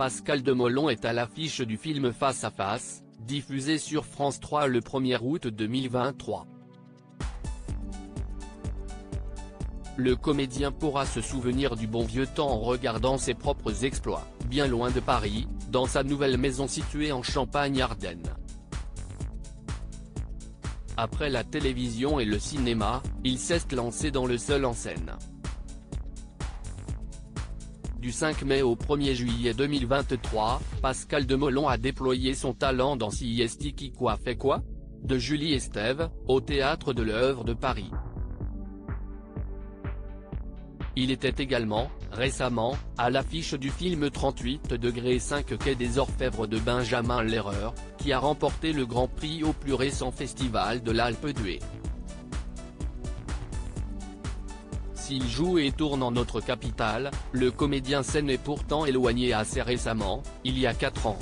Pascal Demolon est à l'affiche du film Face à Face, diffusé sur France 3 le 1er août 2023. Le comédien pourra se souvenir du bon vieux temps en regardant ses propres exploits, bien loin de Paris, dans sa nouvelle maison située en Champagne-Ardenne. Après la télévision et le cinéma, il s'est lancé dans le seul en scène. Du 5 mai au 1er juillet 2023, Pascal Demolon a déployé son talent dans Qui est-ce qui quoi fait quoi de Julie Estève, au Théâtre de l'Œuvre de Paris. Il était également, récemment, à l'affiche du film 38°5 Quai des Orfèvres de Benjamin Lerreur, qui a remporté le Grand Prix au plus récent festival de l'Alpe d'Huez. S'il joue et tourne en notre capitale, le comédien s'en est pourtant éloigné assez récemment, il y a 4 ans.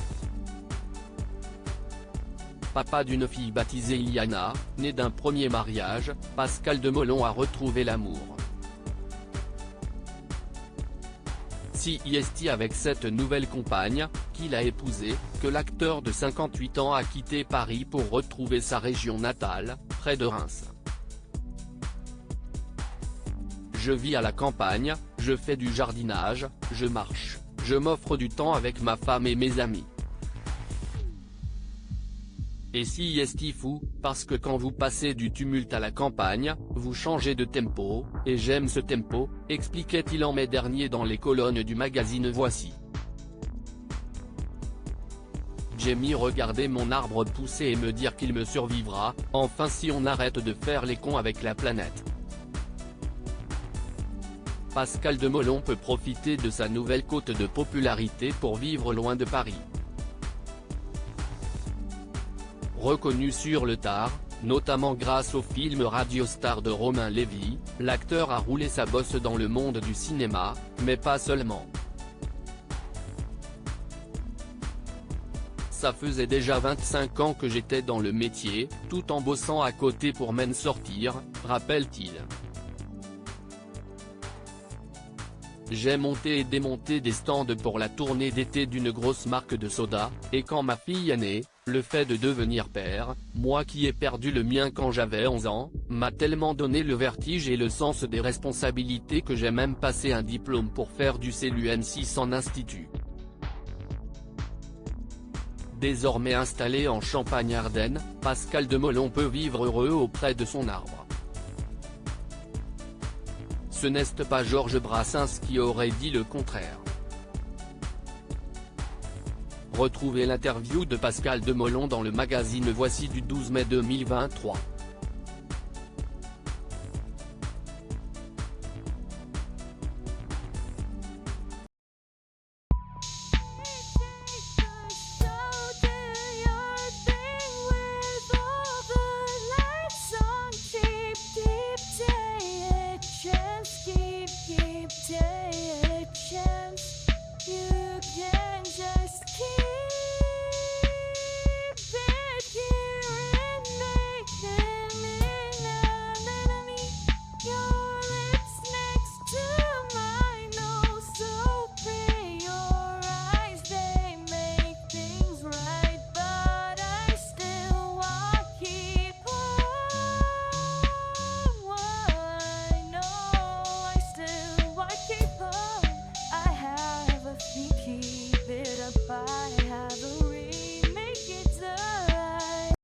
Papa d'une fille baptisée Iliana, née d'un premier mariage, Pascal Demolon a retrouvé l'amour. Si est avec cette nouvelle compagne, qu'il a épousée, que l'acteur de 58 ans a quitté Paris pour retrouver sa région natale, près de Reims. Je vis à la campagne, je fais du jardinage, je marche, je m'offre du temps avec ma femme et mes amis. Et si est fou, parce que quand vous passez du tumulte à la campagne, vous changez de tempo, et j'aime ce tempo, expliquait-il en mai dernier dans les colonnes du magazine Voici. J'aime regarder mon arbre pousser et me dire qu'il me survivra, enfin si on arrête de faire les cons avec la planète. Pascal Demolon peut profiter de sa nouvelle cote de popularité pour vivre loin de Paris. Reconnu sur le tard, notamment grâce au film Radio Star de Romain Lévy, l'acteur a roulé sa bosse dans le monde du cinéma, mais pas seulement. Ça faisait déjà 25 ans que j'étais dans le métier, tout en bossant à côté pour m'en sortir, rappelle-t-il. J'ai monté et démonté des stands pour la tournée d'été d'une grosse marque de soda, et quand ma fille est née, le fait de devenir père, moi qui ai perdu le mien quand j'avais 11 ans, m'a tellement donné le vertige et le sens des responsabilités que j'ai même passé un diplôme pour faire du CELU-N6 en institut. Désormais installé en Champagne-Ardenne, Pascal Demolon peut vivre heureux auprès de son arbre. Ce n'est pas Georges Brassens qui aurait dit le contraire. Retrouvez l'interview de Pascal Demolon dans le magazine Voici du 12 mai 2023.